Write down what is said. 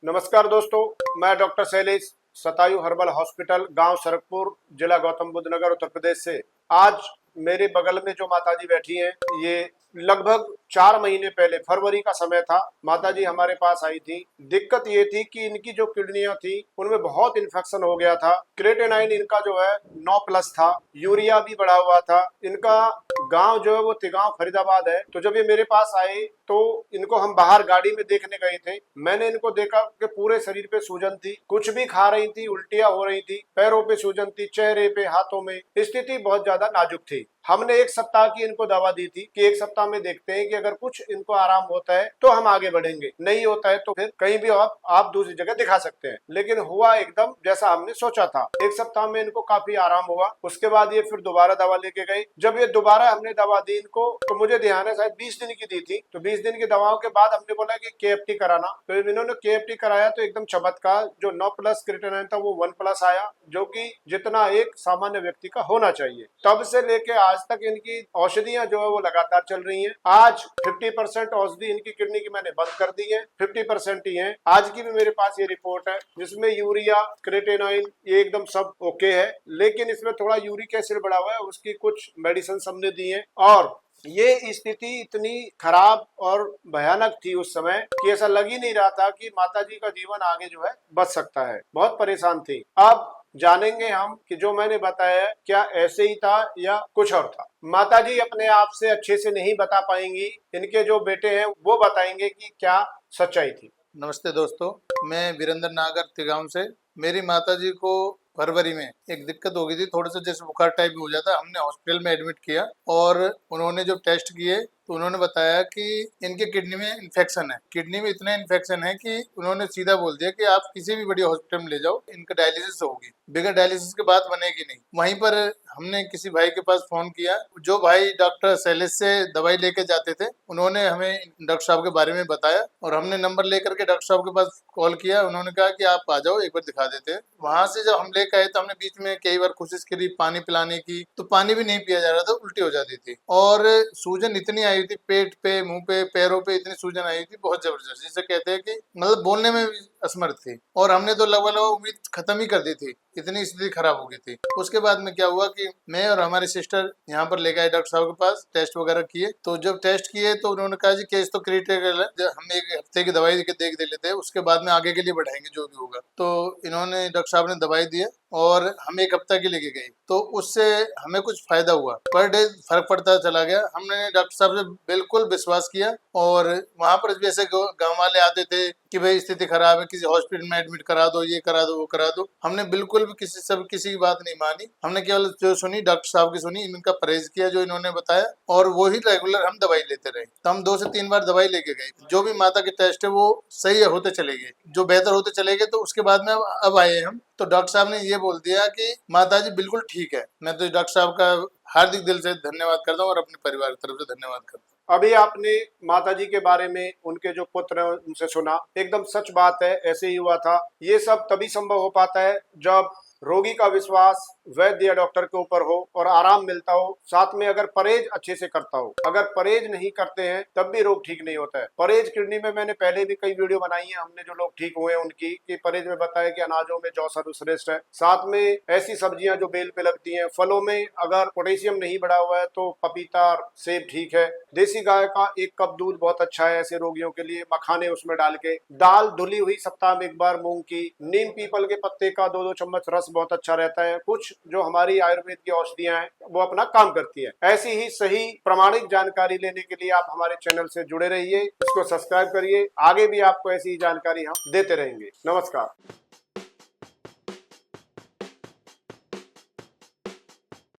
नमस्कार दोस्तों, मैं डॉक्टर शैलेश, शतायु हर्बल हॉस्पिटल, गांव सरकपुर, जिला गौतम बुद्ध नगर, उत्तर प्रदेश से। आज मेरे बगल में जो माताजी बैठी हैं, ये लगभग 4 महीने पहले फरवरी का समय था, माताजी हमारे पास आई थी। दिक्कत ये थी कि इनकी जो किडनियां थी उनमें बहुत इन्फेक्शन हो गया था। क्रिएटिनिन इनका जो है 9+ था, यूरिया भी बढ़ा हुआ था। इनका गांव जो है वो तिगांव फरीदाबाद है। तो जब ये मेरे पास आए तो इनको हम बाहर गाड़ी में देखने गए थे। मैंने इनको देखा कि पूरे शरीर पे सूजन थी, कुछ भी खा रही थी उल्टियां हो रही थी, पैरों पे सूजन थी, चेहरे पे, हाथों में। स्थिति बहुत ज्यादा नाजुक थी। हमने 1 सप्ताह की इनको दवा दी थी कि 1 सप्ताह में देखते हैं कि अगर कुछ इनको आराम होता है तो हम आगे बढ़ेंगे, नहीं होता है तो फिर कहीं भी आप दूसरी जगह दिखा सकते हैं। लेकिन हुआ एकदम जैसा हमने सोचा था। 1 सप्ताह में इनको काफी आराम हुआ। उसके बाद ये फिर दोबारा दवा लेके गई। जब ये दोबारा हमने दवा दी इनको, तो मुझे ध्यान है शायद 20 दिन की दी थी। तो 20 दिन की दवाओं के बाद हमने बोला कि KFT कराना। तो इन्होंने KFT कराया तो एकदम चमत्कार, जो 9+ क्रिएटिनिन था वो 1+ आया, जो कि जितना एक सामान्य व्यक्ति का होना चाहिए। तब से लेके आज तक इनकी औषधियां जो है वो लगातार चल रही हैं। आज 50% औषधि इनकी किडनी की मैंने बंद कर दी है, 50% ही है। आज की भी मेरे पास ये रिपोर्ट है जिसमें यूरिया, क्रिएटिनिन ये एकदम सब ओके है, लेकिन इसमें थोड़ा यूरिक एसिड बढ़ा हुआ है, उसकी कुछ मेडिसिन हमने दी है। और ये स्थिति इतनी खराब और भयानक थी उस समय कि ऐसा लग ही नहीं रहा था कि माताजी का जीवन आगे जो है बच सकता है। बहुत परेशान थी। अब जानेंगे हम कि जो मैंने बताया क्या ऐसे ही था या कुछ और था। माताजी अपने आप से अच्छे से नहीं बता पाएंगी, इनके जो बेटे हैं वो बताएंगे कि क्या सच्चाई थी। नमस्ते दोस्तों, मैं वीरेंद्र नागर तिगांव से। मेरी माताजी को फरवरी में एक दिक्कत हो गई थी, थोड़ा सा जैसे बुखार टाइप हो जाता। हमने हॉस्पिटल में एडमिट किया और उन्होंने जो टेस्ट किए तो उन्होंने बताया कि इनके किडनी में इन्फेक्शन है। किडनी में इतना इन्फेक्शन है कि उन्होंने सीधा बोल दिया कि आप किसी भी बड़ी हॉस्पिटल में ले जाओ, इनका डायलिसिस होगी, बगैर डायलिसिस के बाद बनेगी नहीं। वहीं पर हमने किसी भाई के पास फोन किया, जो भाई डॉक्टर शैलेश से दवाई लेके जाते थे, उन्होंने हमें डॉक्टर साहब के बारे में बताया और हमने नंबर लेकर के डॉक्टर साहब के पास कॉल किया। उन्होंने कहा कि आप आ जाओ, एक बार दिखा देते हैं। वहां से जब हम लेकर आए तो हमने बीच में कई बार कोशिश करी पानी पिलाने की, तो पानी भी नहीं पिया जा रहा था, उल्टी हो जाती थी। और सूजन इतनी आई थी, पेट पे, मुंह पे, पैरों पे इतनी सूजन आई थी बहुत जबरदस्त, जिसे कहते हैं कि मतलब बोलने में भी असमर्थ थी। और हमने तो लगभग उम्मीद खत्म ही कर दी थी, इतनी स्थिति खराब हो गई थी। उसके बाद में क्या हुआ कि मैं और हमारी सिस्टर यहाँ पर ले गए डॉक्टर साहब के पास, टेस्ट वगैरह किए। तो जब टेस्ट किए तो उन्होंने कहा जी केस तो क्रिटिकल है, हम 1 हफ्ते की दवाई देख लेते हैं, उसके बाद में आगे के लिए बढ़ाएंगे जो भी होगा। तो इन्होंने डॉक्टर साहब ने दवाई दी और हम 1 हफ्ता के लेके गए, तो उससे हमें कुछ फायदा हुआ, पर डे फर्क पड़ता चला गया। हमने डॉक्टर साहब से बिल्कुल विश्वास किया और वहां पर जैसे गांव वाले आते थे कि भाई स्थिति खराब है, किसी हॉस्पिटल में एडमिट करा दो, ये करा दो, वो करा दो, हमने बिल्कुल भी किसी की बात नहीं मानी। हमने केवल जो सुनी डॉक्टर साहब की सुनी, इनका परहेज किया जो इन्होंने बताया, और वो ही रेगुलर हम दवाई लेते रहे। तो हम 2 से 3 बार दवाई लेके गए। जो भी माता के टेस्ट है वो सही होते चले गए, जो बेहतर होते चले गए। तो उसके बाद में अब आए हम, तो डॉक्टर साहब ने ये बोल दिया कि माताजी बिल्कुल ठीक है। मैं तो डॉक्टर साहब का हार्दिक दिल से धन्यवाद करता हूँ और अपने परिवार की तरफ से धन्यवाद करता हूँ। अभी आपने माताजी के बारे में, उनके जो पुत्र हैं उनसे सुना, एकदम सच बात है, ऐसे ही हुआ था। ये सब तभी संभव हो पाता है जब रोगी का विश्वास वैद्य या डॉक्टर के ऊपर हो और आराम मिलता हो, साथ में अगर परहेज अच्छे से करता हो। अगर परहेज नहीं करते हैं तब भी रोग ठीक नहीं होता है। परहेज किडनी में मैंने पहले भी कई वीडियो बनाई है हमने, जो लोग ठीक हुए हैं उनकी, कि परहेज में बताया कि अनाजों में जौ सर्वश्रेष्ठ है, साथ में ऐसी सब्जियां जो बेल पे लगती हैं, फलों में अगर पोटेशियम नहीं बढ़ा हुआ है तो पपीता, सेब ठीक है। देसी गाय का 1 कप दूध बहुत अच्छा है ऐसे रोगियों के लिए, मखाने उसमें डाल के। दाल धुली हुई सप्ताह में 1 बार मूंग की। नीम पीपल के पत्ते का 2-2 चम्मच रस बहुत अच्छा रहता है। कुछ जो हमारी आयुर्वेद की औषधियां हैं वो अपना काम करती है। ऐसी ही सही प्रामाणिक जानकारी लेने के लिए आप हमारे चैनल से जुड़े रहिए, इसको सब्सक्राइब करिए। आगे भी आपको ऐसी जानकारी हम देते रहेंगे। नमस्कार।